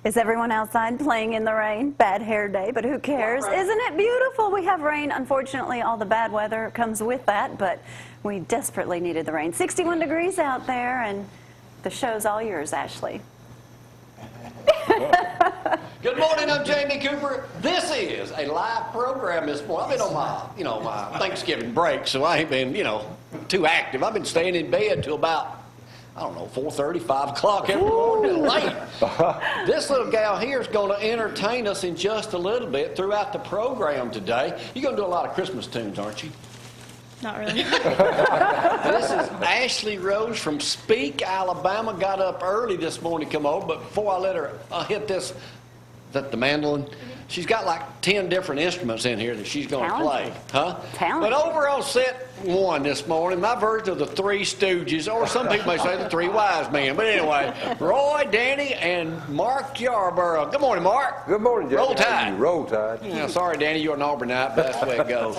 Is everyone outside playing in the rain? Bad hair day, but who cares? Isn't it beautiful? We have rain. Unfortunately, all the bad weather comes with that, but we desperately needed the rain. 61 degrees out there, and the show's all yours, Ashley. Good morning, I'm Jamie Cooper. This is a live program this morning. I've been on my Thanksgiving break, so I ain't been, too active. I've been staying in bed till about, 4:30, 5 o'clock every morning, late. This little gal here is going to entertain us in just a little bit throughout the program today. You're going to do a lot of Christmas tunes, aren't you? Not really. This is Ashley Rose from Speak, Alabama. Got up early this morning to come over, but before I let her hit this, is that the mandolin? She's got like 10 different instruments in here that she's going to play. Huh? Talented. But over on set one this morning, my version of the Three Stooges, or some people may say the Three Wise Men. But anyway, Roy, Danny, and Mark Yarbrough. Good morning, Mark. Good morning, Jack. Roll Tide. Roll Tide. Yeah, sorry, Danny, you're an Auburnite, but that's the way it goes.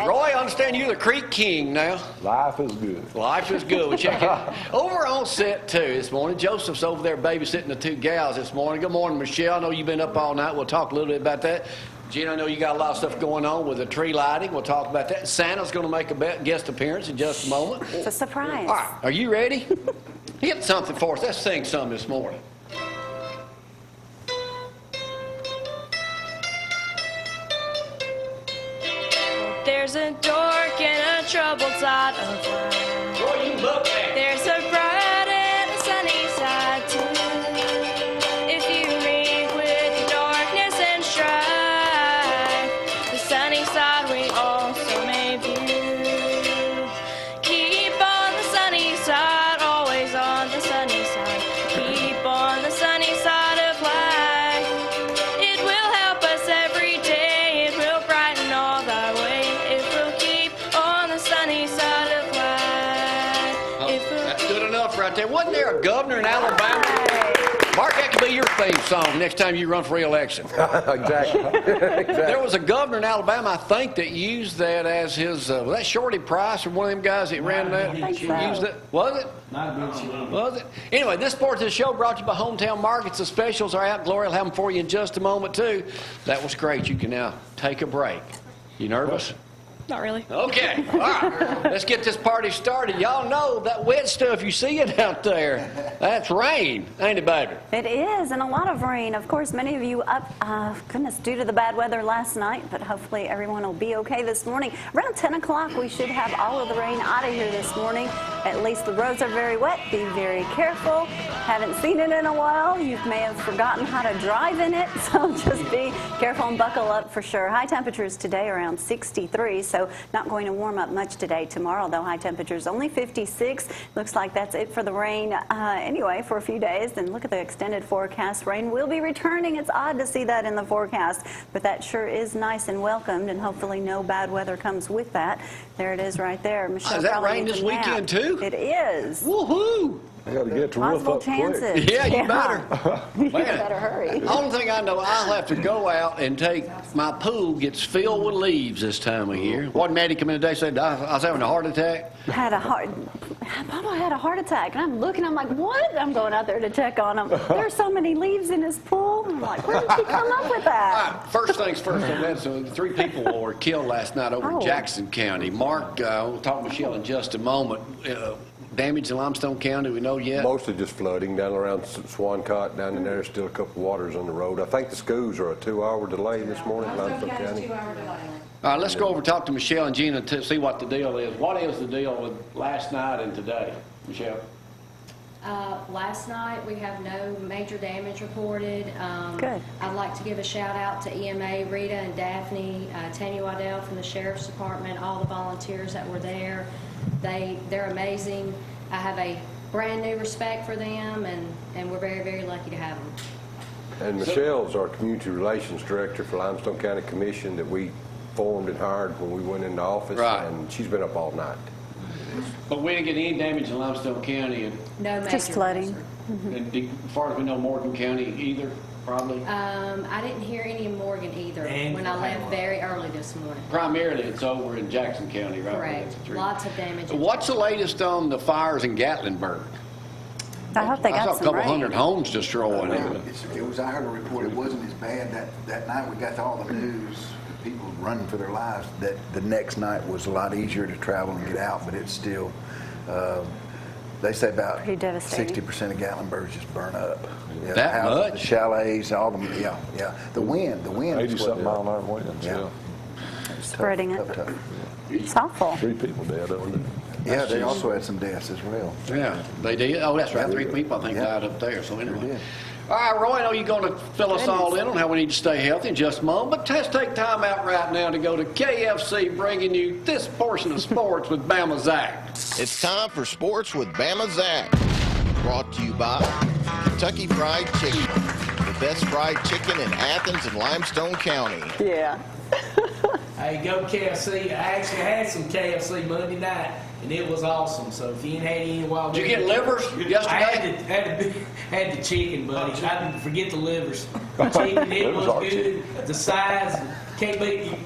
Roy, I understand you're the Creek King now. Life is good. Life is good. We check it. Over on set two this morning, Joseph's over there babysitting the two gals this morning. Good morning, Michelle. I know you've been up all night. We'll talk a little bit about that. Gina, I know you got a lot of stuff going on with the tree lighting. We'll talk about that. Santa's going to make a guest appearance in just a moment. It's a surprise. All right, are you ready? Hit something for us. Let's sing something this morning. There's a dark and a troubled side of life. Roy, you look at. There's a bright and a sunny side too. If you meet with darkness and strife, the sunny side we also may view. Keep on the sunny side, always on the sunny side. Keep on the sunny side of life. It will help us every day. It will brighten all thy way. It will keep on the sunny side of life. It will That's good enough right there. Wasn't there a governor in Alabama? Mark, that could be your theme song next time you run for re-election. Exactly. There was a governor in Alabama, I think, that used that as his, was that Shorty Price or one of them guys that ran that? Used it? Was it? Was it? Anyway, this part of the show brought to you by Hometown Markets. The specials are out. Gloria will have them for you in just a moment, too. That was great. You can now take a break. You nervous? Not really. Okay, all right. Let's get this party started. Y'all know that wet stuff you see it out there. That's rain, ain't it, baby? It is, and a lot of rain. Of course, many of you up, due to the bad weather last night, but hopefully everyone will be okay this morning. Around 10 o'clock, we should have all of the rain out of here this morning. At least the roads are very wet. Be very careful. Haven't seen it in a while. You may have forgotten how to drive in it, so just be careful and buckle up for sure. High temperatures today around 63, so not going to warm up much today. Tomorrow, though, high temperatures only 56. Looks like that's it for the rain anyway for a few days. And look at the extended forecast. Rain will be returning. It's odd to see that in the forecast, but that sure is nice and welcomed, and hopefully no bad weather comes with that. There it is right there. Michelle, Is that rain this weekend, too? It is. Woohoo! I got to get to roof Possible up chances. quick. Yeah, you better. You Man. better hurry. The only thing I know, I'll have to go out and take, my pool gets filled with leaves this time of year. What Maddie come in today said I was having a heart attack? Papa had a heart attack, and I'm looking, I'm like, what? I'm going out there to check on him. There's so many leaves in his pool. I'm like, where did she come up with that? All right, first things first, so 3 people were killed last night over in Jackson County. Mark, we'll talk to Michelle in just a moment. Damage in Limestone County, we know yet? Mostly just flooding down around Swancott. Down in there, still a couple waters on the road. I think the schools are a 2-hour delay this morning in Limestone County. 2-hour delay. All right, let's go over and talk to Michelle and Gina to see what the deal is. What is the deal with last night and today, Michelle? Last night, we have no major damage reported. Good. I'd like to give a shout out to EMA, Rita and Daphne, Tanya Waddell from the Sheriff's Department, all the volunteers that were there. They're amazing. I have a brand new respect for them, and we're very, very lucky to have them. And Michelle's our Community Relations Director for Limestone County Commission that we formed and hired when we went into office. Right. And she's been up all night. But we didn't get any damage in Limestone County, and, No major. Just flooding. and as far as we know, Morgan County either, probably. I didn't hear any in Morgan either when I left very early this morning. Primarily, it's over in Jackson County, right? Correct. Lots of damage. in What's the Jackson. latest on the fires in Gatlinburg? I hope they I saw got a some couple rain. hundred homes destroyed. It was, I heard a report, it wasn't as bad that night we got all the news, people running for their lives, that the next night was a lot easier to travel and get out, but it's still, they say about Pretty devastating. 60% of Gatlinburg just burn up. Yeah, That houses, much? The chalets, all of them, yeah. The wind. is 80-something what- mile an hour winds, yeah. It's tough, Spreading it. tough. It's awful. 3 people dead over there. Yeah, they also had some deaths as well. Yeah, they did. Oh, that's right. Yeah. 3 people, I think, Yeah. died up there. So anyway. did. All right, Roy, I know you're going to fill us all in on how we need to stay healthy in just a moment, but let's take time out right now to go to KFC, bringing you this portion of sports with Bama Zack. It's time for Sports with Bama Zack. Brought to you by Kentucky Fried Chicken. The best fried chicken in Athens and Limestone County. Yeah. Hey, go KFC. I actually had some KFC Monday night, and it was awesome. So if you ain't had any in a while, Did you get livers I yesterday? had the chicken, buddy. I didn't forget the livers. The chicken, it was good. The size, can't beat you.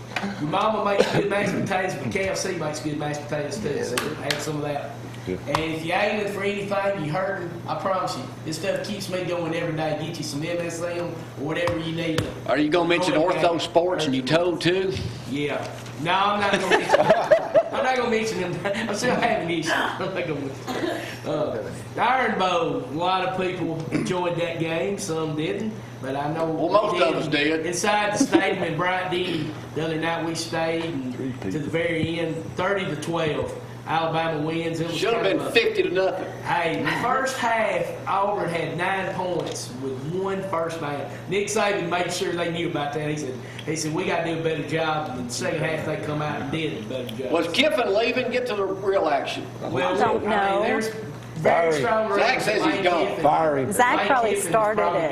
Your mama makes good mashed potatoes, but KFC makes good mashed potatoes too. So I had some of that. And if you aiming for anything, you hurting, I promise you, this stuff keeps me going every day. Get you some MSM or whatever you need. Are you going to mention Ortho Sports and you told too? Yeah. No, I'm not going to mention them. I'm not going to mention them. I'm still having issues. I'm not going to mention them. The Iron Bowl, a lot of people enjoyed that game. Some didn't. But I know Well, most of us did. Inside the stadium in Bryant-Denny, the other night we stayed and to the very end, 30-12. Alabama wins. It was Should have kind been of 50-0. Hey, the first half, Auburn had 9 points with 1 first down. Nick Saban made sure they knew about that. He said we got to do a better job. And the second half, they come out and did a better job. Was Kiffin leaving? Get to the real action. Well, don't know. there's very strong Zack reasons says Lane he's gone. Kiffin- Fire him. Zach Lane probably Kiffin's started probably it.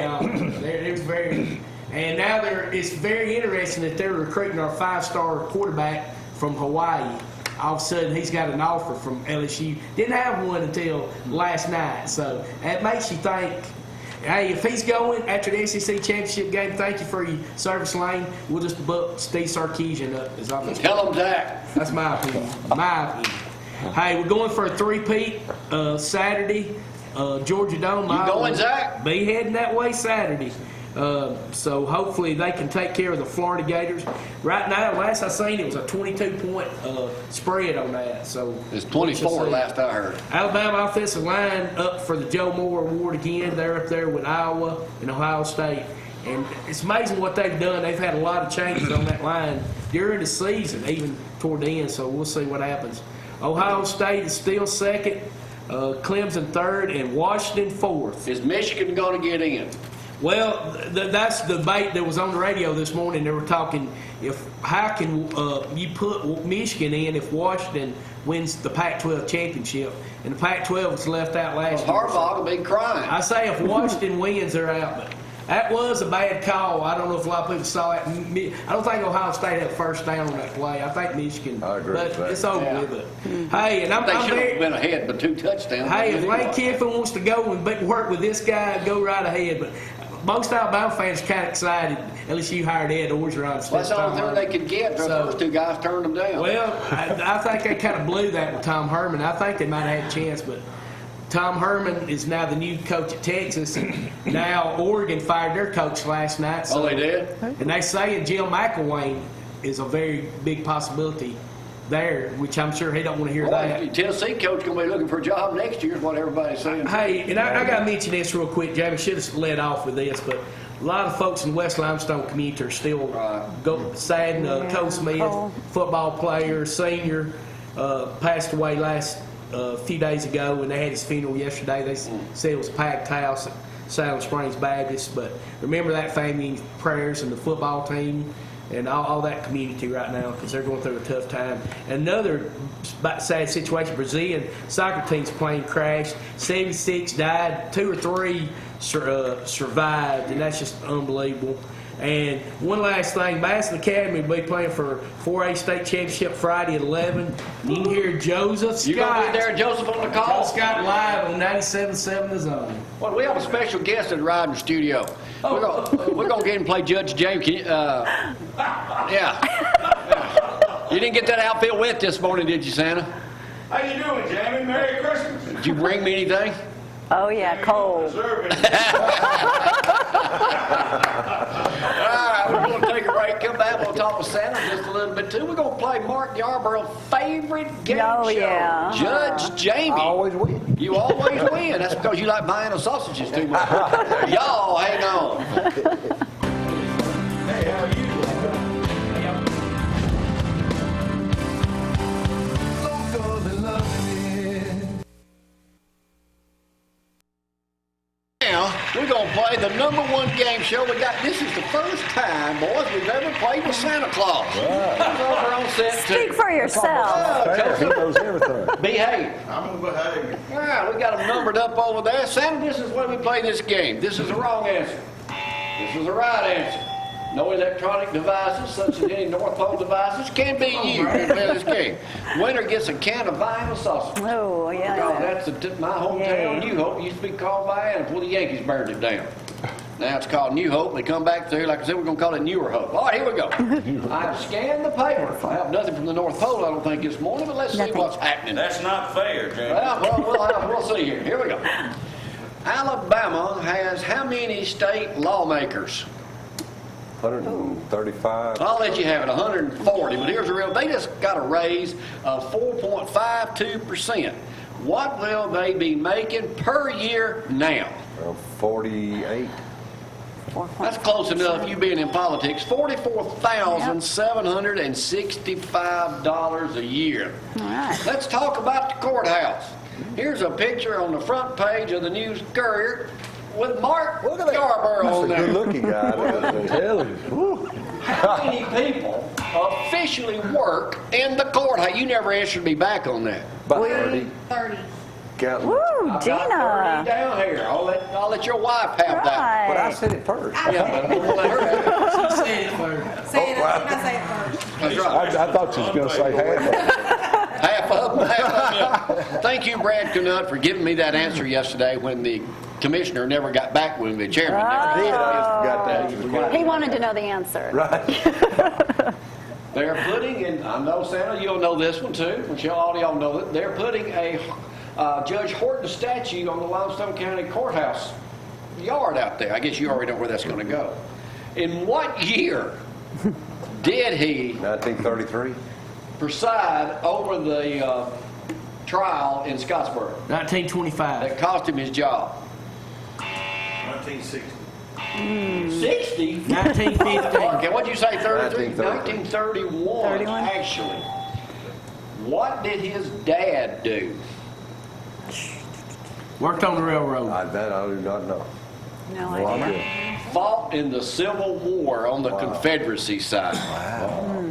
gone. There's very, and now it's very interesting that they're recruiting our 5-star quarterback from Hawaii. All of a sudden, he's got an offer from LSU. Didn't have one until last night. So that makes you think, hey, if he's going after the SEC championship game, thank you for your service, Lane. We'll just book Steve Sarkisian up as offensive. Tell him, Zack. That's my opinion. Hey, we're going for a 3-peat Saturday. Georgia Dome. You going, Zack? Be heading that way Saturday. So hopefully they can take care of the Florida Gators. Right now, last I seen, it was a 22-point spread on that. So It's 24 last I heard. Alabama offensive line up for the Joe Moore Award again. They're up there with Iowa and Ohio State. And it's amazing what they've done. They've had a lot of changes on that line during the season, even toward the end. So we'll see what happens. Ohio State is still second, Clemson third, and Washington fourth. Is Michigan going to get in? Well, that's the debate that was on the radio this morning. They were talking how can you put Michigan in if Washington wins the Pac-12 championship, and the Pac-12 was left out last year. Harbaugh will be crying. I say if Washington wins, they're out. But that was a bad call. I don't know if a lot of people saw it. I don't think Ohio State had first down on that play. I think Michigan. I agree But with that. it's over with it. Hey, and I'm They should very. have been ahead by 2 touchdowns. Hey, if Lane Kiffin wants to go and work with this guy, go right ahead. But most Alabama fans are kind of excited. LSU hired Ed Orgeron. Well, that's the only thing they could get. The So- first 2 guys turned them down. Well, I think they kind of blew that with Tom Herman. I think they might have had a chance, but Tom Herman is now the new coach at Texas. Now Oregon fired their coach last night. So, Oh, they did? And they say Jim McElwain is a very big possibility there, which I'm sure he don't want to hear Boy, that. the Tennessee coach going to be looking for a job next year is what everybody's saying. Hey, and I got to mention this real quick, Jamie. Should have led off with this, but a lot of folks in the West Limestone community are still sad. Cole Smith, football player, senior, passed away last few days ago, and they had his funeral yesterday. They said it was a packed house at Salem Springs Baptist. But remember that family in prayers and the football team and all that community right now because they're going through a tough time. Another sad situation, Brazilian soccer team's plane crashed. 76 died, 2 or 3 survived, and that's just unbelievable. And one last thing, Madison Academy will be playing for 4A state championship Friday at 11. You can hear Joseph Scott. You going to be there, Joseph, on the call? Joseph Scott live on 97.7 The Zone. Well, we have a special guest in the riding studio. We're going to get him to play Judge James. Can you, yeah. You didn't get that outfit wet this morning, did you, Santa? How you doing, Jamie? Merry Christmas. Did you bring me anything? Oh, yeah, cold. All right, we're going to take a break. Come back. We'll talk with Santa just a little bit, too. We're going to play Mark Yarbrough's favorite game Oh, show, yeah. Judge Jamie. I always win. You always win. That's because you like buying the sausages too much. Y'all, hang on. Hey, how are you? Now, we're going to play the #1 game show. This is the first time, boys, we've ever played with Santa Claus. He's over on set Speak too. for yourself. Fair, he knows everything. Behave. I'm going to behave. All right, we got them numbered up over there. Santa, this is where we play this game. This is the wrong answer. This is the right answer. No electronic devices, such as any North Pole devices, can be used to play this game. Winner gets a can of vinyl sausage. Oh, yeah. That's my hometown, New Hope. Used to be called by Anna before the Yankees burned it down. Now it's called New Hope. They come back through, like I said, we're going to call it Newer Hope. All right, here we go. I have scanned the paper. I have nothing from the North Pole, I don't think, this morning, but let's see what's happening. That's not fair, Jamie. Well, we'll see here. Here we go. Alabama has how many state lawmakers? 135. I'll let you have it, 140, but here's the real, they just got a raise of 4.52%. What will they be making per year now? 48. That's close enough, you being in politics, $44,765 a year. All right. Let's talk about the courthouse. Here's a picture on the front page of the News Courier with Mark Yarbrough on That's a there. good-looking guy. I'm telling you. How many people officially work in the courthouse? You never answered me back on that. About 30. 30. Counting. Woo, I've got 30 Gina. down here. I'll let your wife have that. But I Right. said it first. Yeah, but we'll let her have it. She said it first. Say it, I say it first. That's right. I thought you was going to say half. Half of them. Thank you, Brad Canutt, for giving me that answer yesterday when the commissioner never got back with me. The chairman never did. I just forgot that. He was quiet. He wanted to know the answer. Right. They're putting in, I know, Santa, you'll know this one too, which all y'all know it. They're putting a Judge Horton statue on the Limestone County Courthouse yard out there. I guess you already know where that's going to go. In what year did he 1933. preside over the trial in Scottsboro 1925. that cost him his job? 1960. 60? 1950. Okay, what'd you say, 33? 1933. 1931, 31. actually. What did his dad do? Worked on the railroad. That I do not know. No Well, I'm idea. good. Fought in the Civil War on the Confederacy side. Wow.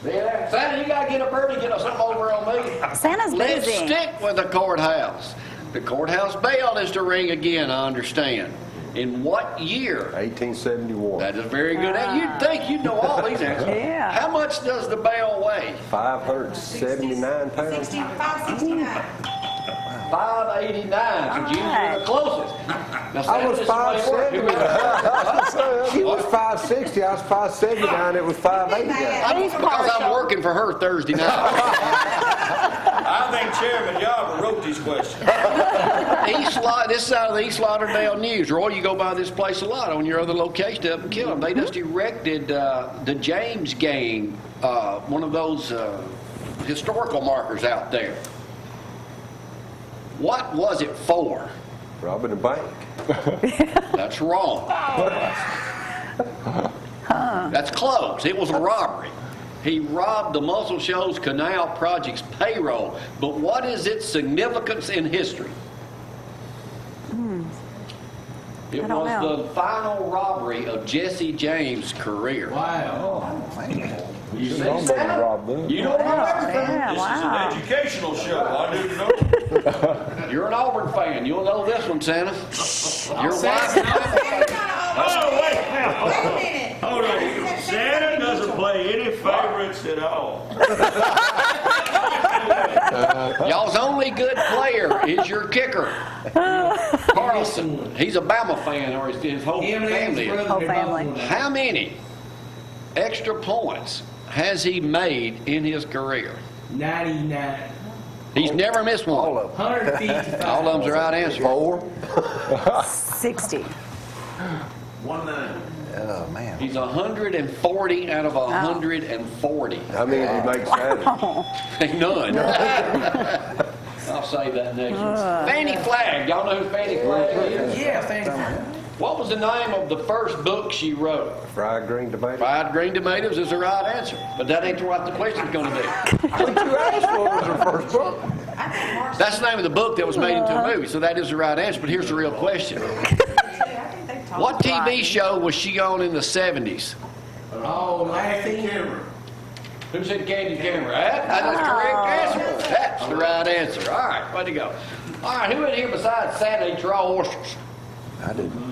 Yeah, Santa, you gotta get up early, get something over on me. Santa's Let's busy. stick with the courthouse. The courthouse bell is to ring again, I understand. In what year? 1871. That is very good. You'd think you'd know all these answers. Yeah. How much does the bell weigh? 579 pounds. 569. 589. So Gina, you're the closest. Now, I Santa, was this is the way it works. Here we go. 570. She was 560. I was 579. It was 580. Because I'm working for her Thursday night. I think Chairman Yarbrough wrote these questions. This is out of the East Lauderdale News. Roy, you go by this place a lot on your other location up in Killam. They just erected the James game, one of those historical markers out there. What was it for? Robbing a bank. That's wrong. That's close. It was a robbery. He robbed the Muscle Shoals Canal Project's payroll. But what is its significance in history? It I don't was know. the final robbery of Jesse James' career. Wow. You see, I'm Santa? gonna rob them. You don't know everything. Yeah, This is wow. an educational show. I do know. You're an Auburn fan. You'll know this one, Santa. Your wife. Oh, wait now. Wait a minute. Hold on. Santa doesn't play any favorites at all. Y'all's only good player is your kicker, Carlson. He's a Bama fan, or his whole Him and family his is. brother, Whole they're both family. on that. How many extra points has he made in his career? 99. He's never missed one. All of them. 155. All of them's the right answer. 60. 190. Oh, man. He's 140 out of 140. How many did he make Saturday? Ain't none. I'll save that next one. Fannie Flagg. Y'all know who Fannie Flagg is? Yeah, thank you. What was the name of the first book she wrote? Fried green tomatoes? Fried green tomatoes is the right answer, but that ain't what the question's going to be. What you asked for was her first book. That's the name of the book that was made into a movie, so that is the right answer. But here's the real question: what TV show was she on in the 70s? Oh, Laffy. Who said Candy Camera? That's the correct answer. That's the right answer. All right, way to go. All right, who in here besides Santa eats raw oysters? I didn't.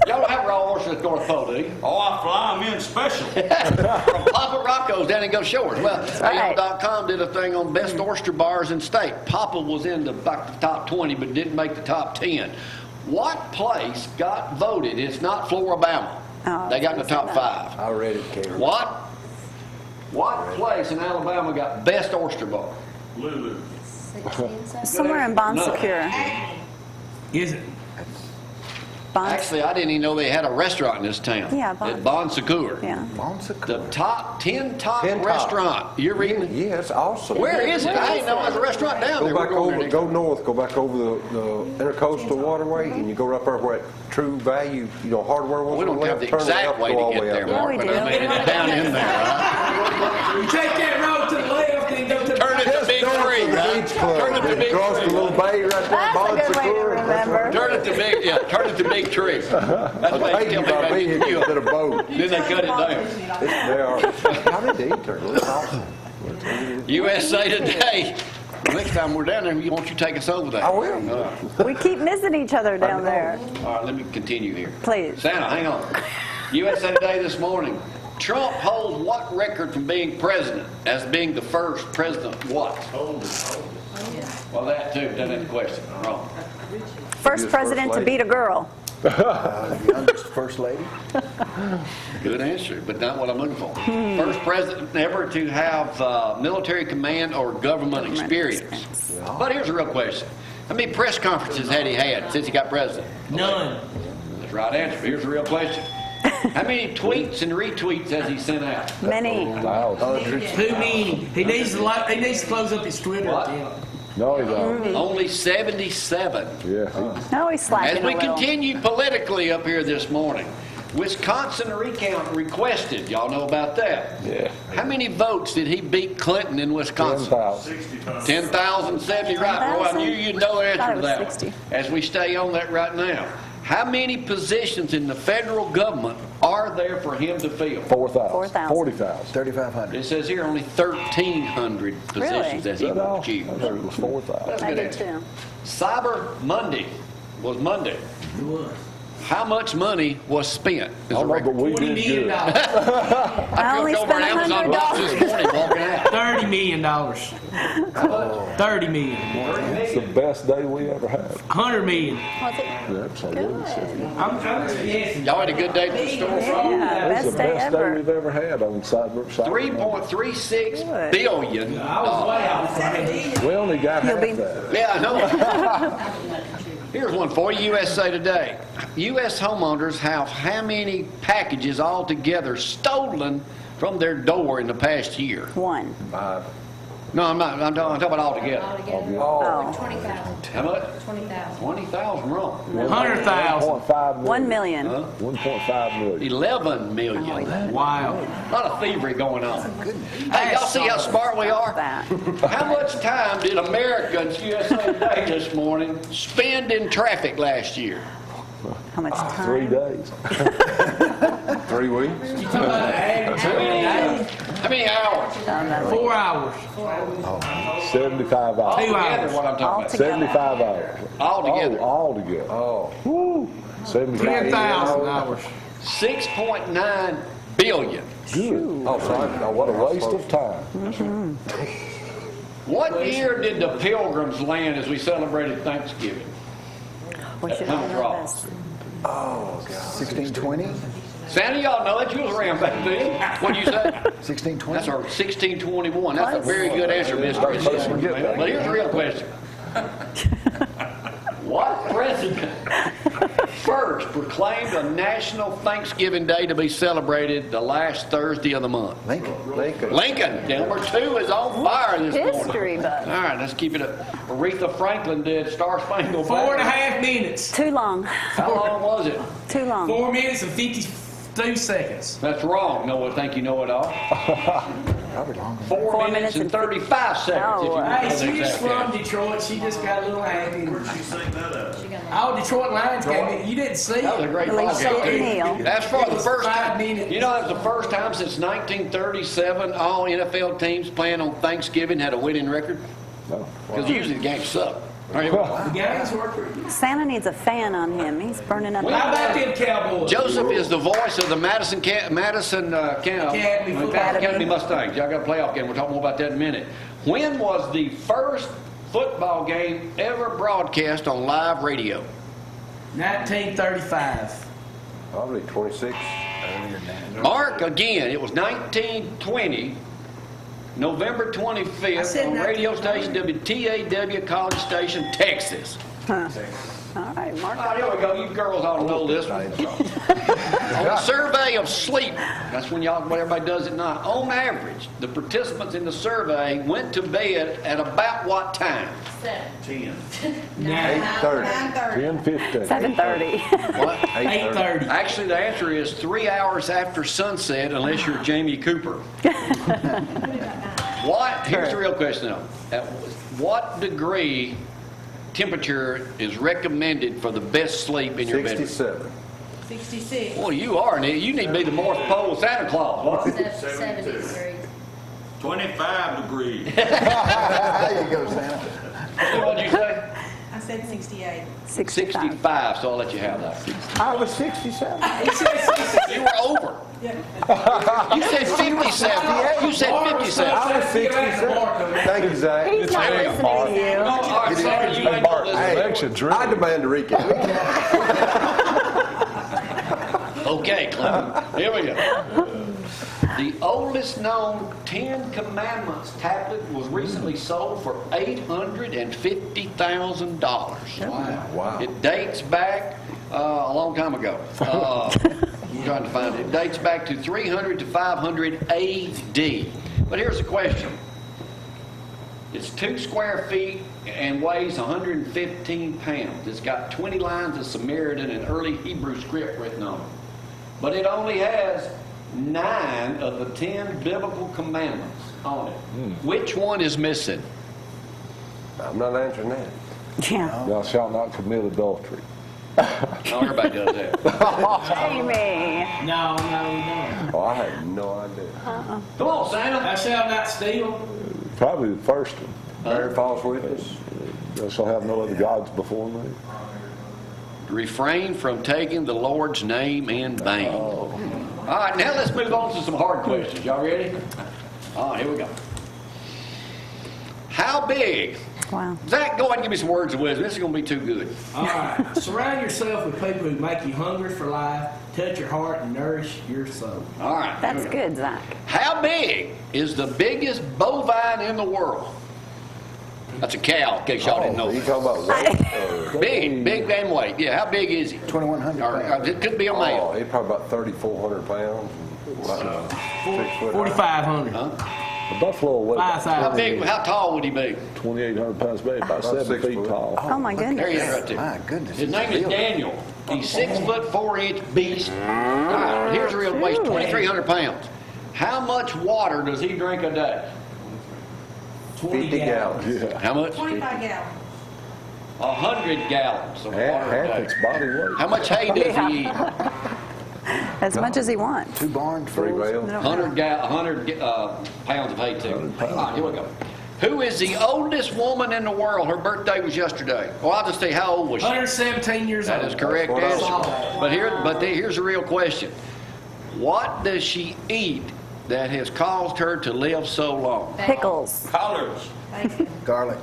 Y'all don't have raw oysters at North Pole, do you? Oh, I fly them in special. From Papa Rocco's down in Gulf Shores. Well, right. AM.com did a thing on best oyster bars in state. Papa was in the top 20, but didn't make the top 10. What place got voted? It's not Floribama. Oh, They got in the top 5. I read it, Karen. What place in Alabama got best oyster bar? Lulu. 16, 17. Somewhere in Bon Secure. Is it? Actually, I didn't even know they had a restaurant in this town. Yeah, At Bon Secours. Yeah. The top 10 top 10 top. restaurant. You're reading it? Yeah, it's awesome. Where is it? I didn't know there was a restaurant down there. Go back We're going over, there go north, go back over the intercoastal waterway, and you go right there where that True Value, hardware was. We don't on have the left, turn exact left, way go all to the get way there, up. Yeah, Mark, we but do. I made it down in there, right? You take that road to the left and go to the Turn it to Big Tree, right? Beach Club. Turn it to Big Across the Tree. little bay right there, That's a Bon good way to Secours. remember. Turn it to Big Tree. That's I'll why take they you tell by me vehicle you. instead of boat. Then they cut it down. They are. How did they eat there? It's awesome. USA Today. Next time we're down there, why don't you take us over there? I will. We keep missing each other down there. All right, let me continue here. Please. Santa, hang on. USA Today this morning. Trump holds what record from being president as being the first president what? Well, that too. Doesn't have a question. Wrong. First president to beat a girl. Youngest first lady. Good answer, but not what I'm looking for. First president ever to have military command or government experience. But here's a real question. How many press conferences had he had since he got president? None. That's the right answer. But here's the real question. How many tweets and retweets has he sent out? Many. Too many. He needs to close up his Twitter What? account. No, he don't. Only 77. Yeah. No, he's slacking As we a little. continue politically up here this morning, Wisconsin recount requested. Y'all know about that? Yeah. How many votes did he beat Clinton in Wisconsin? 10,000. 10,070, right. Well, I knew you'd know the answer Thought to it that. was one. 60. As we stay on that right now, how many positions in the federal government are there for him to fill? 4,000. 4,000. 40,000. 3,500. It says here only 1,300 positions that he Is that all? will achieve. I heard it was 4,000. That's a I good did answer. too. Cyber Monday was Monday. It was. How much money was spent? I don't know, but we $20 did million. good. I I only drove over spent Amazon box this morning walking out. $30 million. $30 million. It's the best day we ever had. $100 million. Was it? Absolutely. I'm just guessing. Y'all had a good day at the store? Yeah, It's best the day best day ever. we've ever had on Cyber. 3.36 Good. billion. I was way off. We only got You'll half be- that. Yeah, I know. Here's one for you, USA Today. U.S. homeowners have how many packages altogether stolen from their door in the past year? One. No, I'm not. I'm talking about altogether. Altogether, Oh. 20,000. How much? 20,000. 20,000 wrong. 100,000. 1.5 million. 1 million. Huh? 1.5 million. 11 million. Wow. A lot of thievery going on. Hey, y'all see how smart we are? That. How much time did Americans, USA Today this morning, spend in traffic last year? How much time? 3 days. 3 weeks. You talking about the average? How many hours? 4 hours. 75 hours. Two Altogether, hours. what I'm talking about. 75 hours. Altogether. Oh, all together. Oh. Woo. 75 10,000 hours. 6.9 billion. Good. Oh, sorry. Oh, what a waste of time. What year did the Pilgrims land as we celebrated Thanksgiving? We should Plymouth all know Rock. this. 1620? Santa, y'all know that. You was around back then. What'd you say? 1620? That's our 1621. That's a very good answer, Mr. President. But here's the real question. What president first proclaimed a national Thanksgiving Day to be celebrated the last Thursday of the month? Lincoln. Lincoln. Number 2 is on fire this morning. History buff. All right, let's keep it up. Aretha Franklin did Star Spangled Banner. 4.5 minutes. Too long. How long was it? Too long. 4 minutes and 52 seconds. That's wrong. No, think you know it all. Probably longer. 4 minutes and 35 seconds. If you Oh, want Hey, to know the she's exact from answer. Detroit. She just got a little happy. Where'd she sing that at? Oh, Detroit Lions game. You didn't see That was a it. great At ball least game. Short too. Neal. That's for the first 5 time. minutes. You know, that's the first time since 1937 all NFL teams playing on Thanksgiving had a winning record. No. Because usually the games suck. All right, here we go. The games were pretty good. Santa needs a fan on him. He's burning up. How about them Cowboys? Joseph is the voice of the Madison Academy Mustangs. Y'all got a playoff game. We'll talk more about that in a minute. When was the first football game ever broadcast on live radio? 1935. Probably 26. Mark, again, it was 1920, November I 25th, said on radio 1920. station WTAW College Station, Texas. All right, Mark. Oh, here we go. You girls ought to know this one. On a survey of sleep, that's when what everybody does at night. On average, the participants in the survey went to bed at about what time? 10. 8:30. 10:15. 7:30. What? 8:30. Actually, the answer is 3 hours after sunset, unless you're Jamie Cooper. Here's the real question, though. At what degree temperature is recommended for the best sleep in your bedroom? 67. 66. Well, you are. You need to be the North Pole Santa Claus. What? 70 degrees. 25 degrees. There you go, Santa. What'd you say? I said 68. 65. 65, so I'll let you have that. I was 67. He said 60. You were over. Yeah. You said 57. You said 57. I was 67. Thank you, Zach. He's not listening to you. All right, sorry, you ain't know this. Election's real. I demand a recount. Okay, Clinton. Here we go. The oldest known 10 Commandments tablet was recently sold for $850,000. Wow. It dates back a long time ago. I'm trying to find it. It dates back to 300 to 500 AD. But here's the question. It's 2 square feet and weighs 115 pounds. It's got 20 lines of Samaritan and early Hebrew script written on it. But it only has 9 of the 10 biblical commandments on it. Which one is missing? I'm not answering that. Yeah. Thou shalt not commit adultery. No, everybody does that. Jamie. No. Oh, I have no idea. Come on, Santa. Thou shalt not steal. Probably the first one. Bear false witness. Thou shalt have no other gods before me. Refrain from taking the Lord's name in vain. All right, now let's move on to some hard questions. Y'all ready? All right, here we go. How big? Wow. Zach, go ahead and give me some words of wisdom. This is going to be too good. All right. Surround yourself with people who make you hungry for life, touch your heart, and nourish your soul. All right. here That's we go. good, Zach. How big is the biggest bovine in the world? That's a cow, in case y'all didn't know. You talking about weight? Big and weight. Yeah, how big is he? 2,100 Or pounds. it could be a Oh, male. he's probably about 3,400 pounds. About 6 foot. 4,500. Huh? The buffalo weighs How 5,000. big? How tall would he be? 2,800 pounds, maybe about About 7 6 feet foot. tall. Oh, my There he is goodness. right there. My goodness. His name is Daniel. He's 6'4" beast. All right, here's a real weighs 2,300 pounds. How much water does he drink a day? 20 50 gallons. gallons. Yeah. How much? 25 gallons. 100 gallons of water a Half day. its body weight. How much hay does he eat? As much as he wants. 2 barns 3 full. whales. 100 pounds of hay too. All right, here we go. Who is the oldest woman in the world? Her birthday was yesterday. Well, I'll just say, how old was she? 117 years old. That is correct That's what I answer. But here's a real question. What does she eat that has caused her to live so long? Pickles. Collards. Thank you. Garlic.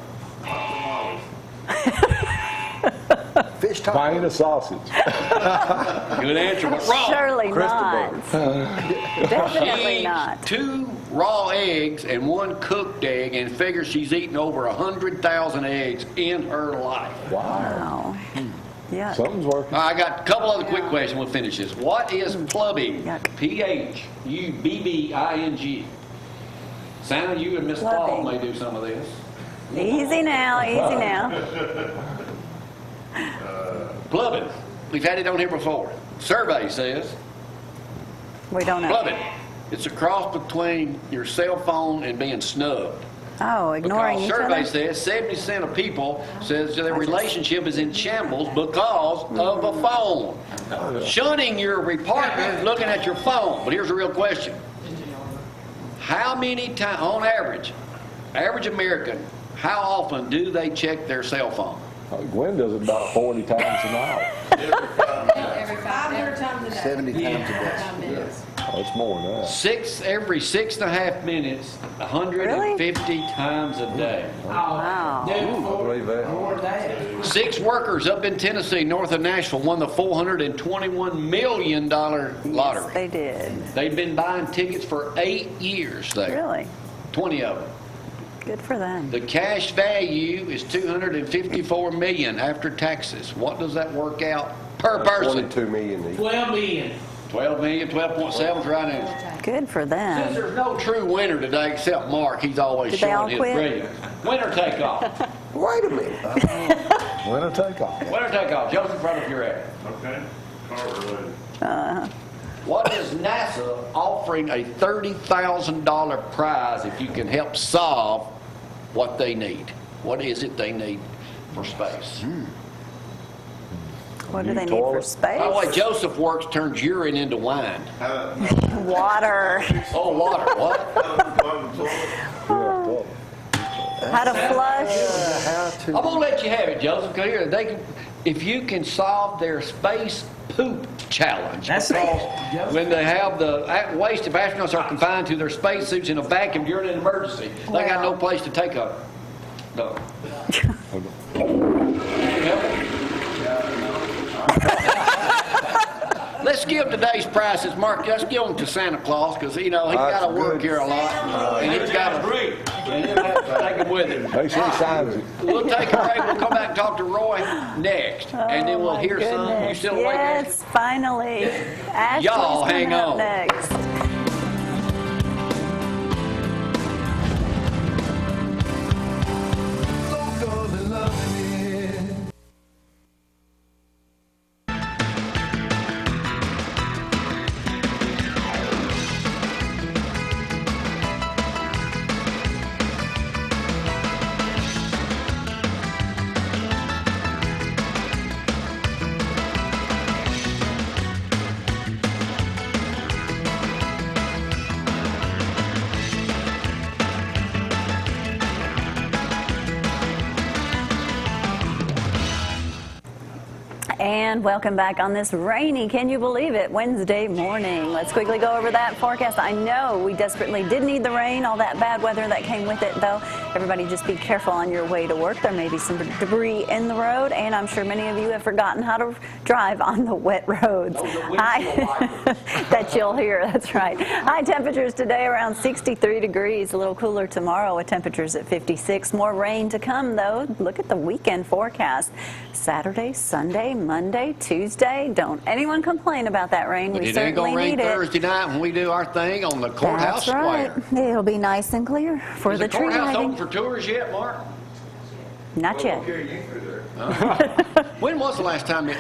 Fish Vein of sausage. Good answer, but wrong. Surely Crystal not. burger. Definitely She not. eats 2 raw eggs and 1 cooked egg, and figures she's eaten over 100,000 eggs in her life. Wow. Wow. Yeah. Something's working. I got a couple other quick questions. We'll finish this. What is plumbing? Yuck. P-H-U-B-B-I-N-G. Santa, you and Miss Paul may do some of this. Easy now, easy now. Plumbing. We've had it on here before. Survey says We don't know. plumbing. It's a cross between your cell phone and being snubbed. Oh, ignoring Because each survey other? says 70% of people says their relationship is in shambles because of a phone. Shunning your partner, looking at your phone. But here's the real question. How many times, on average American, how often do they check their cell phone? Gwen does it about 40 times an hour. Every 500 times a day. 70 times a day. 5 minutes. Oh, it's more than that. Every 6.5 minutes, 150 times a day. Wow. Dude, I believe that. more than that. 6 workers up in Tennessee, north of Nashville, won the $421 million Yes, lottery. they did. They've been buying tickets for 8 years there. Really? 20 of them. Good for them. The cash value is $254 million after taxes. What does that work out per person? 22 million each. 12 million. 12 million, 12.7 is right answer. Good for Since them. there's no true winner today except Mark, he's always Did they all showing his quit? brilliance. Winner take off. Wait a minute. Winner take all. Winner take off. Joseph, right up your ad. Okay. Car related. What is NASA offering a $30,000 prize if you can help solve what they need? What is it they need for space? What do they need for space? By the way, Joseph Works turns urine into wine. Water. Oh, water, what? How to flush. I'm going to let you have it, Joseph, because here, if you can solve their space poop challenge, That's because it. when they have the waste, if astronauts are confined to their spacesuits in a vacuum during an emergency, they got no place to take a... No. Let's give today's prices, Mark. Let's give them to Santa Claus because you know he's got to work here a lot, and he's got to and he'll have to take them with him. Make sure he signs it. We'll take a break. We'll come back and talk to Roy next, and then we'll hear some. You still awake? Yes, finally. Ashley's Y'all hang coming up on. next. And welcome back on this rainy, can you believe it, Wednesday morning. Let's quickly go over that forecast. I know we desperately did need the rain, all that bad weather that came with it, though. Everybody just be careful on your way to work. There may be some debris in the road, and I'm sure many of you have forgotten how to drive on the wet roads. That you'll hear, that's right. High temperatures today around 63 degrees, a little cooler tomorrow with temperatures at 56. More rain to come, though. Look at the weekend forecast. Saturday, Sunday, Monday, Tuesday. Don't anyone complain about that rain. But We it ain't certainly gonna rain need it. Thursday night when we do our thing on the courthouse That's right. square. It'll be nice and clear for Is the the tree courthouse open lighting. for tours yet, Mark? Not yet. When was the last time it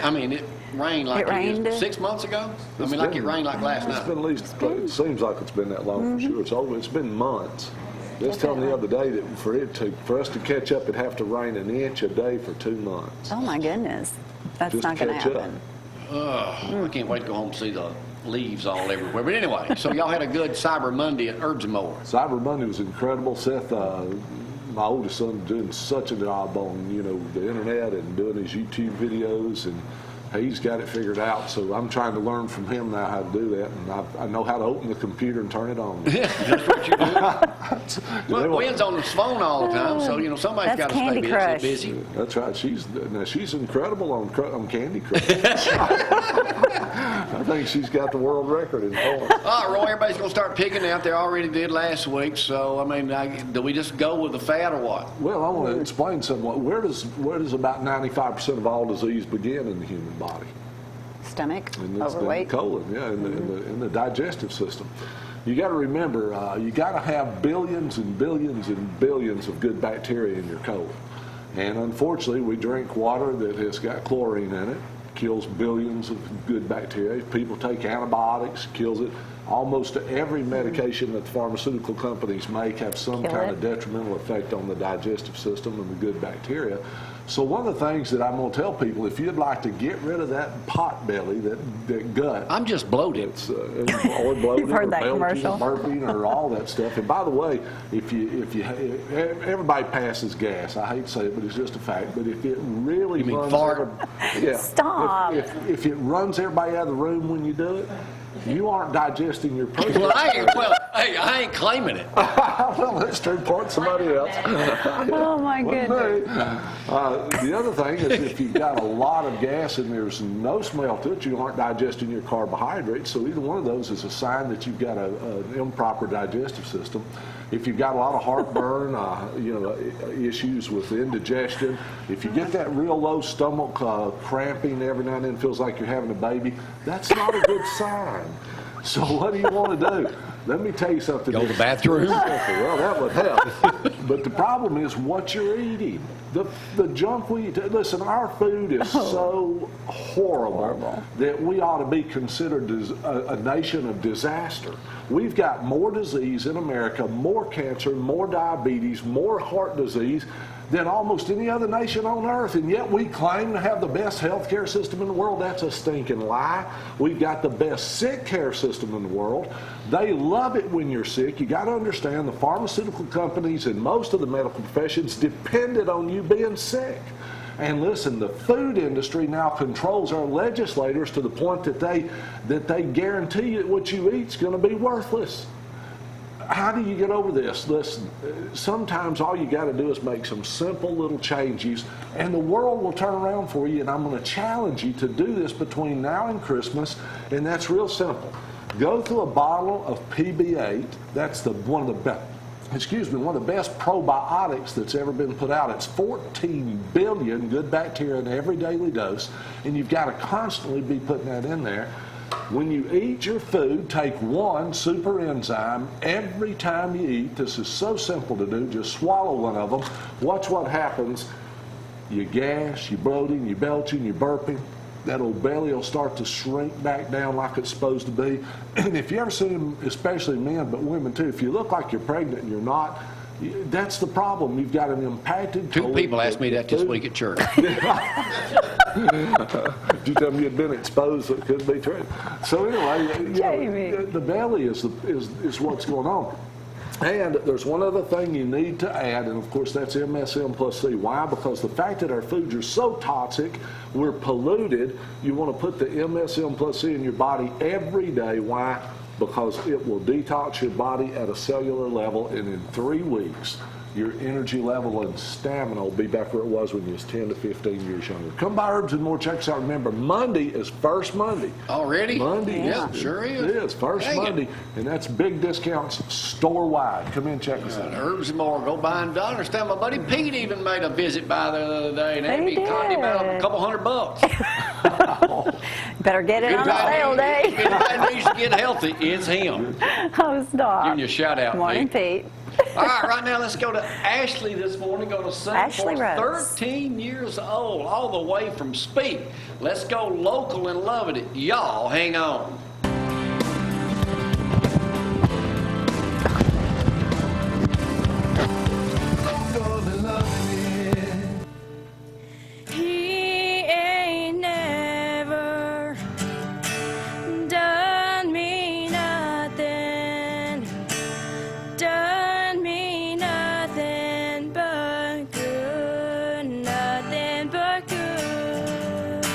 rained like It rained? 6 months ago? I mean, like it rained like last It's night. been at least, it seems like it's been that long for sure. It's been months. They was telling me the other day that for us to catch up, it'd have to rain an inch a day for 2 months. Oh my goodness. That's Just not going to catch up. happen. I can't wait to go home and see the leaves all everywhere. But anyway, so y'all had a good Cyber Monday at Herbs and More. Cyber Monday was incredible. Seth, my oldest son, doing such a job on the internet and doing his YouTube videos, and He's got it figured out, so I'm trying to learn from him now how to do that, and I know how to open the computer and turn it on. Yeah, that's what you do. Well, Wynn's on his phone all the time, so somebody's That's got to stay Candy Crush. busy. That's right. She's incredible on Candy Crush. I think she's got the world record in points. All right, Roy, everybody's going to start picking out. They already did last week, so, do we just go with the fat or what? Well, I want to explain somewhat. Where does about 95% of all disease begin in the human body? Stomach, And it's overweight. the colon, yeah, in the digestive system. You got to remember, you got to have billions and billions and billions of good bacteria in your colon. And unfortunately, we drink water that has got chlorine in it, kills billions of good bacteria. People take antibiotics, kills it. Almost every medication that the pharmaceutical companies make have some kind of detrimental effect on the digestive system and the good bacteria. So one of the things that I'm going to tell people, if you'd like to get rid of that pot belly, that gut. I'm just bloated. Or bloated, You've heard or that belching, commercial. or burping, or all that stuff. And by the way, if everybody passes gas, I hate to say it, but it's just a fact. But if it really runs, Stop. If it runs everybody out of the room when you do it, you aren't digesting your protein. Well, I ain't claiming it. Well, that's true. Part somebody else. Oh my goodness. The other thing is if you've got a lot of gas and there's no smell to it, you aren't digesting your carbohydrates. So either one of those is a sign that you've got an improper digestive system. If you've got a lot of heartburn, issues with indigestion, if you get that real low stomach cramping every now and then, feels like you're having a baby, that's not a good sign. So what do you want to do? Let me tell you something. Go to the bathroom? Well, that would help. But the problem is what you're eating. The junk we eat. Listen, our food is so horrible that we ought to be considered a nation of disaster. We've got more disease in America, more cancer, more diabetes, more heart disease than almost any other nation on earth, and yet we claim to have the best health care system in the world. That's a stinking lie. We've got the best sick care system in the world. They love it when you're sick. You got to understand the pharmaceutical companies and most of the medical professions depended on you being sick. And listen, the food industry now controls our legislators to the point that they guarantee that what you eat's going to be worthless. How do you get over this? Listen, sometimes all you got to do is make some simple little changes and the world will turn around for you. And I'm going to challenge you to do this between now and Christmas, and that's real simple. Go through a bottle of PB8. That's one of the best probiotics that's ever been put out. It's 14 billion good bacteria in every daily dose, and you've got to constantly be putting that in there. When you eat your food, take one super enzyme every time you eat. This is so simple to do. Just swallow one of them. Watch what happens. You gas, you bloating, you belching, you burping. That old belly will start to shrink back down like it's supposed to be. And if you ever see them, especially men, but women too, if you look like you're pregnant and you're not, that's the problem. You've got an impacted colon. 2 people asked me that this week at church. Did you tell me you'd been exposed so it couldn't be true? So anyway, the belly is what's going on. And there's one other thing you need to add, and of course that's MSM plus C. Why? Because the fact that our foods are so toxic, we're polluted, you want to put the MSM plus C in your body every day. Why? Because it will detox your body at a cellular level, and in 3 weeks, your energy level and stamina will be back where it was when you was 10 to 15 years younger. Come by Herbs and More. Check us out. Remember, Monday is First Monday. Already? Monday. Yeah, sure is. It is First Monday, and that's big discounts store-wide. Come in, check us out. Herbs and More. Go buy $1. Understand? My buddy Pete even made a visit by there the other day, and He he conned him out a couple $100. Better get it on a sale day. If anybody needs to get healthy, it's him. Oh, stop. Giving you a shout out. Morning, Pete. All right now let's go to Ashley this morning. Going to sing Ashley for Rose. 13 years old, all the way from Speak. Let's go local and loving it. Y'all hang on. He ain't never done me nothing, done me nothing but good, nothing but good.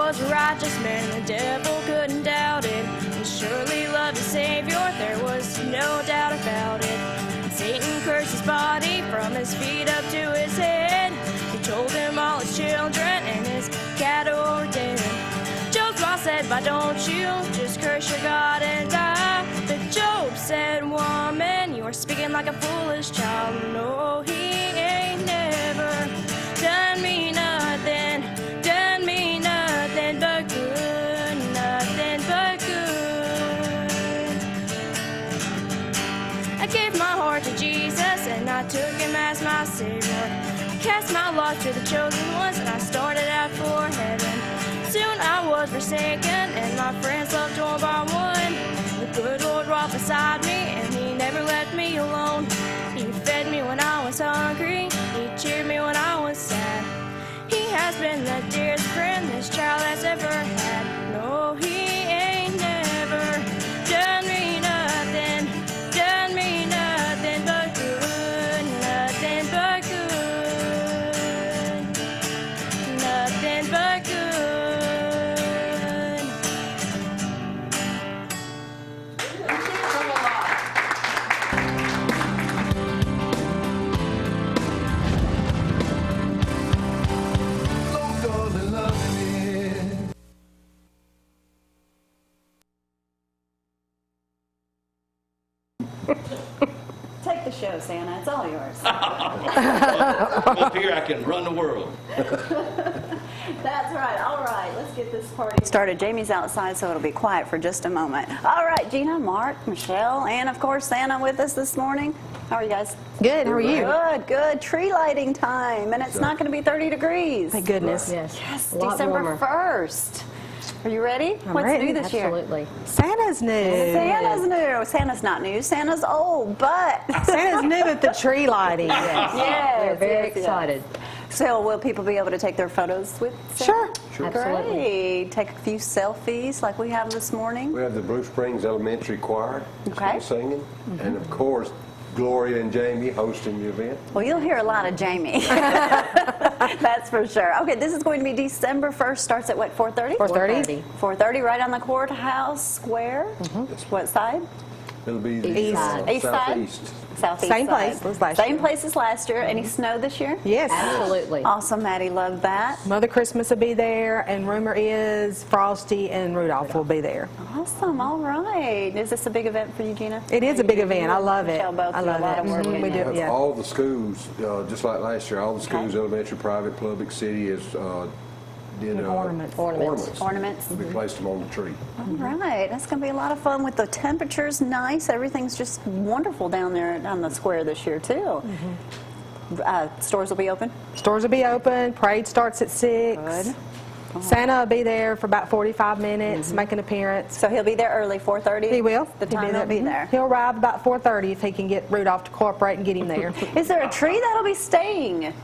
was a righteous man, the devil couldn't doubt it. And surely loved his Savior, there was no doubt about it. And Satan cursed his body from his feet up to his head. He told him all his children and his cattle were dead. Job's boss said, why don't you just curse your God and die? But Job said, woman, you are speaking like a foolish child. No, he ain't never done me nothing but good, nothing but good. I gave my heart to Jesus and I took him as my Savior. I cast my lot to the chosen ones and I started out for heaven. Soon I was forsaken and my friends left one by one. The good Lord walked beside me and he never left me alone. He fed me when I was hungry, he cheered me when I was sad. He has been the dearest friend this child has ever had. No, he ain't never done me nothing but good, nothing but good, nothing but good. Take the show, Santa. It's all yours. Up here, I can run the world. That's right. All right, let's get this party started. Jamie's outside, so it'll be quiet for just a moment. All right, Gina, Mark, Michelle, and of course Santa with us this morning. How are you guys? Good. How are you? Good, good. Tree lighting time, and it's not going to be 30 degrees. Thank goodness. Yes. Yes, A lot December warmer. 1st. Are you ready? What's ready. new this year? Absolutely. Santa's new. Santa's new. Santa's not new. Santa's old, but Santa's new at the tree lighting. yes, We're very yes. excited. So will people be able to take their photos with Santa? Sure. Absolutely. Great. Take a few selfies like we have this morning. We have the Blue Springs Elementary Choir that's Okay. gonna be singing, and of course, Gloria and Jamie hosting the event. Well, you'll hear a lot of Jamie. That's for sure. Okay, this is going to be December 1st. Starts at what, 4:30? 4:30. 4:30, right on the courthouse square. What side? It'll be the East side. East side? southeast. Southeast Same side. place as last Same year. place as last year. Any snow this year? Yes. Absolutely. Awesome, Maddie. Love that. Mother Christmas will be there, and rumor is Frosty and Rudolph will be there. Awesome. All right. Is this a big event for you, Gina? It is a big event. I love it. Michelle both I do a love lot it. of work in We do. it. Yeah. All the schools, just like last year, all the schools, Okay. elementary, private, public, city, did Ornaments. Ornaments. We placed them on the tree. All right. That's going to be a lot of fun with the temperatures nice. Everything's just wonderful down there on the square this year, too. Stores will be open? Stores will be open. Parade starts at 6. Good. Santa will be there for about 45 minutes, make an appearance. So he'll be there early, 4:30? He will. The He'll time he'll be Mhm. there. He'll arrive about 4:30 if he can get Rudolph to cooperate and get him there. Is there a tree that'll be staying?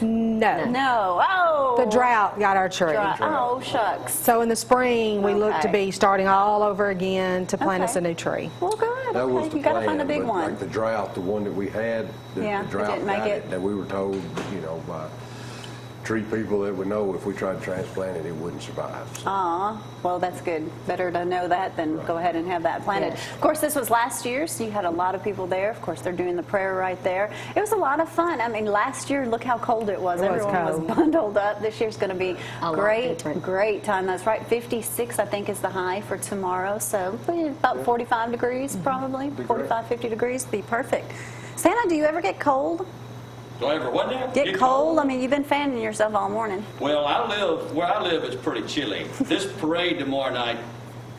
No. No. Oh. The drought got our tree. Oh, shucks. So in the spring, we look to Okay. be starting all over again to plant us Okay. a new tree. Well, good. That was Okay. the You got to plan, find a big but one. like the drought, the one that we had, Yeah, the it drought didn't make got it. it, that we were told, by tree people that would know if we tried to transplant it, it wouldn't survive. So Aw, well, that's good. Better to know that than go ahead and have that planted. Yes. Of course, this was last year, so you had a lot of people there. Of course, they're doing the prayer right there. It was a lot of fun. I mean, last year, look how cold it was. It was Everyone was cold. bundled up. This year's going to be A lot great, different. great time. That's right. 56, I think, is the high for tomorrow. So about 45 degrees, probably. 45, 50 degrees. Be perfect. Santa, do you ever get cold? Do I ever what now? Get cold? I mean, you've been fanning yourself all morning. Well, where I live is pretty chilly. This parade tomorrow night,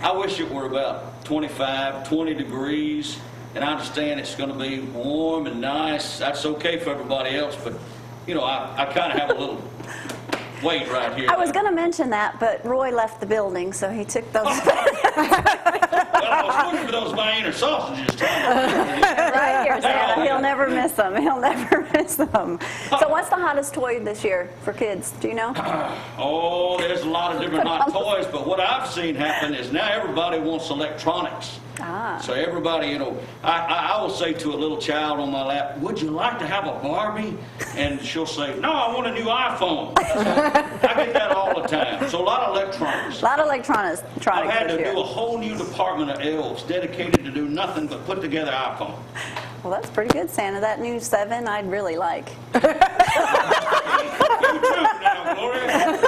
I wish it were about 25, 20 degrees. And I understand it's going to be warm and nice. That's okay for everybody else, but, I kind of have a little weight right here. I was going to mention that, but Roy left the building, so he took those. Well, I was looking for those Vienna sausages. Right here, Santa. He'll never miss them. He'll never miss them. So what's the hottest toy this year for kids? Do you know? Oh, there's a lot of different hot toys, but what I've seen happen is now everybody wants electronics. Ah. So everybody, I will say to a little child on my lap, would you like to have a Barbie? And she'll say, no, I want a new iPhone. I get that all the time. So a lot of electronics. A lot of electronics I've had to this year. do a whole new department of elves dedicated to do nothing but put together iPhone. Well, that's pretty good, Santa. That new 7 I'd really like. You too now, Gloria.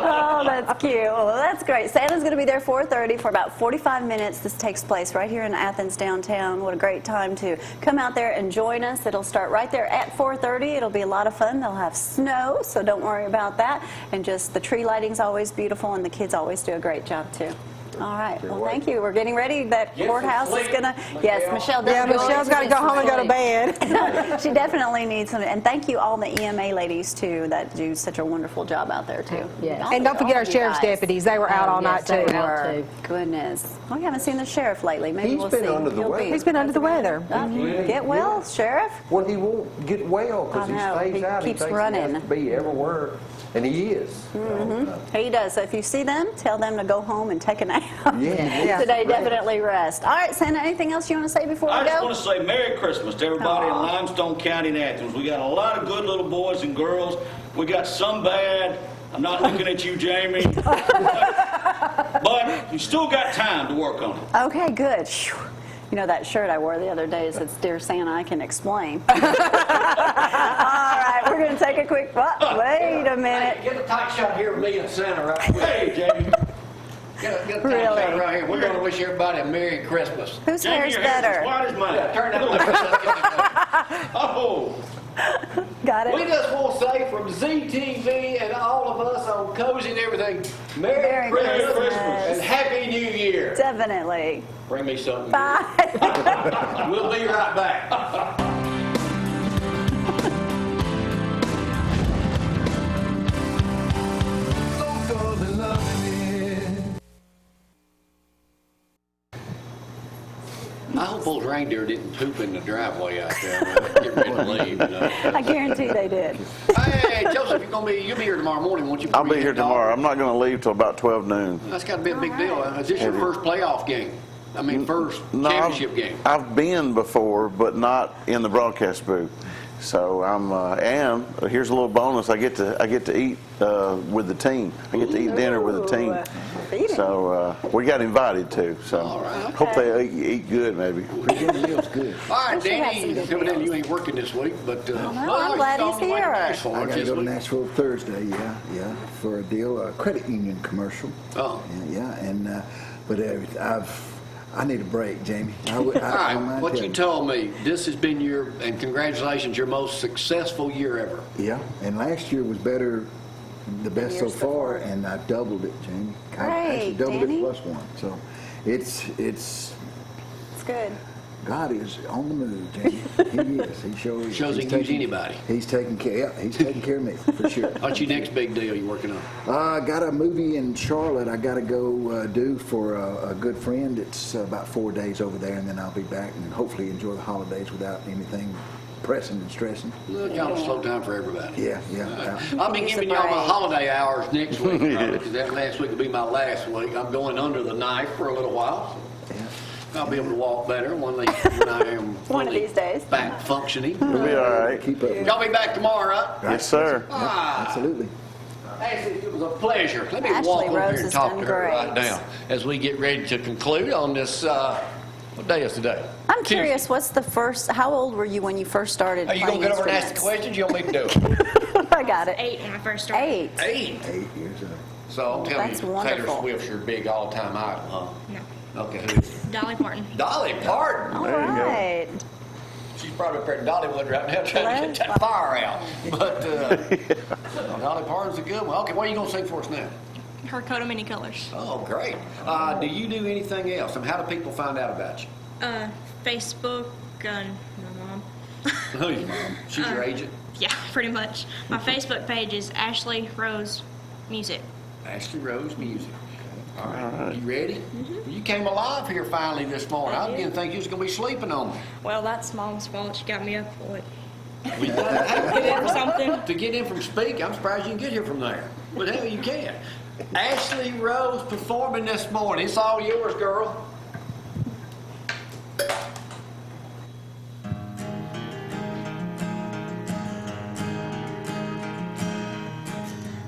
Oh, that's cute. Well, that's great. Santa's going to be there 4:30 for about 45 minutes. This takes place right here in Athens downtown. What a great time to come out there and join us. It'll start right there at 4:30. It'll be a lot of fun. They'll have snow, so don't worry about that. And just the tree lighting's always beautiful, and the kids always do a great job, too. All right. Well, thank you. We're getting ready. That Get some courthouse is sleep, going to... Yes, Michelle Yeah, definitely Michelle's got to go home and go to bed. She definitely needs some. And thank you all the EMA ladies, too, that do such a wonderful job out there, too. Yes. And don't forget our sheriff's deputies. They were out all night, too. They were. Goodness. We haven't seen the sheriff lately. Maybe He's we'll been see. under the He'll weather. be- He's been under the weather. Get well, Sheriff? Well, he won't get well because I he know. stays He out. keeps He thinks running. He has to be everywhere, and he is. He does. So if you see them, tell them to go home and take a nap. Yeah. Today, definitely rest. All right, Santa, anything else you want to say before I we just go? want to say Merry Christmas to everybody in Limestone County and Athens. We got a lot of good little boys and girls. We got some bad. I'm not looking at you, Jamie. But you still got time to work on it. Okay, good. Phew. You know, that shirt I wore the other day says, Dear Santa, I can explain. All right, we're going to take a quick... Wait a minute. Get a tight shot here with me and Santa right quick. Hey, Jamie. Get a tight Really? shot right here. We're going to wish everybody a Merry Christmas. Whose Jamie, hair's your hair's as better? white as mine. Yeah, turn that Oh. Got We it? just want to say from ZTV and all of us on Cozy and everything, Merry Merry Christmas Christmas. and Happy New Year. Definitely. Bring me something. Bye. We'll be right back. I hope those reindeer didn't poop in the driveway out there. Get ready to leave. You know. I guarantee they did. Hey, Joseph, you'll be here tomorrow morning, won't you? I'll be here tomorrow. I'm not going to leave till about 12 noon. That's got to be a big deal. Is this your first playoff game? I mean, first championship game. I've been before, but not in the broadcast booth. So and here's a little bonus. I get to eat with the team. I get to eat dinner with the team. So we got invited too. So hope they eat good, maybe. Meal's good. All right, We should have Danny, some good evidently deals. you ain't working this week, but I'm glad he's here. I got to go to Nashville Thursday, yeah, for a deal, a credit union commercial. Oh. Yeah, and but I need a break, Jamie. All right, what you told me, this has been and congratulations, your most successful year ever. Yeah, and last year was better, the best so years far, before. and I doubled it, Jamie. I Great, actually doubled Danny. it plus one. So it's It's good. God is on the move, Jamie. He is. He shows. Shows he he's can use taking- anybody. He's taking care. Yeah, he's taking care of me for sure. What's your next big deal you're working on? I got a movie in Charlotte I got to go do for a good friend. It's about 4 days over there, and then I'll be back and hopefully enjoy the holidays without anything pressing and stressing. Look, y'all a slow time for everybody. Yeah. I'll be Give us giving a y'all my break. holiday hours next week, because that last week will be my last week. I'm going under the knife for a little while. Yeah. I'll be able to walk better when I am One of fully these days. back functioning. We'll be all right. Keep up. Y'all be back tomorrow, right? Yes, sir. Absolutely. Ashley, it was a pleasure. Let me Ashley walk over Rose here and has talk done to her right great. now as we get ready to conclude on this. What day is today? I'm curious, what's the first, how old were you when you first started Are you playing going to get over and ask the instruments? questions? You want me to do it? I got it. 8 when I first started. 8. 8. 8 years old. So I'm telling That's you, wonderful. Taylor Swift's your big all-time idol, huh? No. Okay, who is it? Dolly Parton. Dolly Parton. All right. She's probably up there in Dollywood right now trying to get that fire out. But Dolly Parton's a good one. Okay, what are you going to sing for us now? Her coat of many colors. Oh, great. Do you do anything else? I mean, how do people find out about you? Facebook and my mom. Who's your mom? She's your agent? Yeah, pretty much. My Facebook page is Ashley Rose Music. Ashley Rose Music. All right. You ready? Mm-hmm. You came alive here finally this morning. I didn't think you was going to be sleeping on me. Well, that's Mom's fault. She got me up for it. We get in from something. To get in from speak, I'm surprised you can get here from there. But hell, you can. Ashley Rose performing this morning. It's all yours, girl.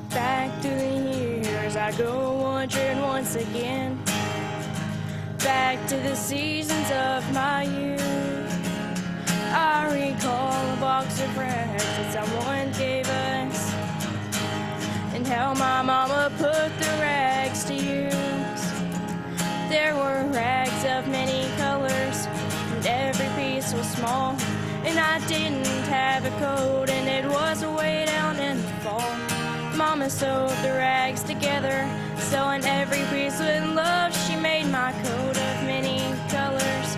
Back through the years I go 100 once again. Back to the seasons of my youth. I recall a box of rags that someone gave us, and how my mama put the rags to use. There were rags of many colors, and every piece was small, and I didn't have a coat, and it was way down in the fall. Mama sewed the rags together, sewing every piece with love. She made my coat of many colors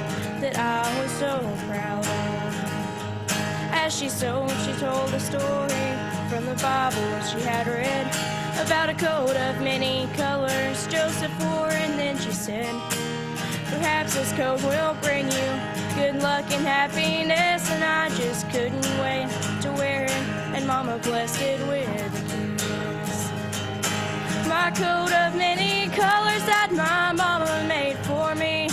that I was so proud of. As she sewed, she told a story from the Bible she had read about a coat of many colors Joseph wore, and then she said, perhaps this coat will bring you good luck and happiness, and I just couldn't wait to wear it, and Mama blessed it with a kiss. My coat of many colors that my mama made for me,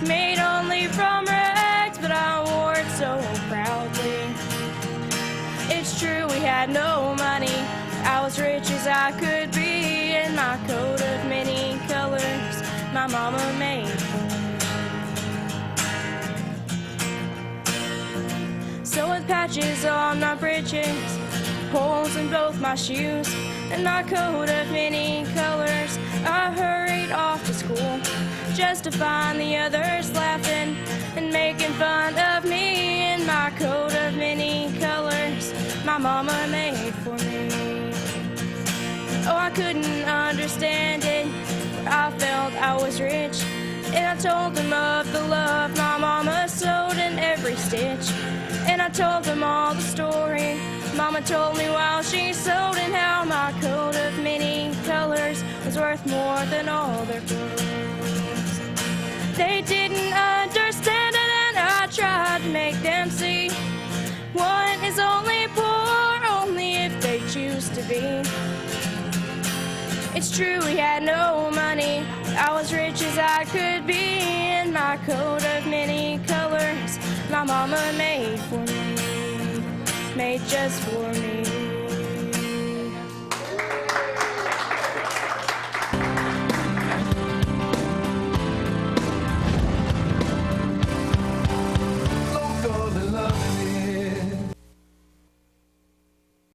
made only from rags, but I wore it so proudly. It's true we had no money, I was rich as I could be, and my coat of many colors my mama made for me. Sewing patches on my breeches, holes in both my shoes, and my coat of many colors. I hurried off to school just to find the others laughing and making fun of me in my coat of many colors my mama made for me. Oh, I couldn't understand it, but I felt I was rich, and I told them of the love my mama sewed in every stitch, and I told them all the story Mama told me while she sewed, and how my coat of many colors was worth more than all their clothes. They didn't understand it, and I tried to make them see one is only poor only if they choose to be. It's true we had no money, I was rich as I could be, in my coat of many colors my mama made for me, made just for me.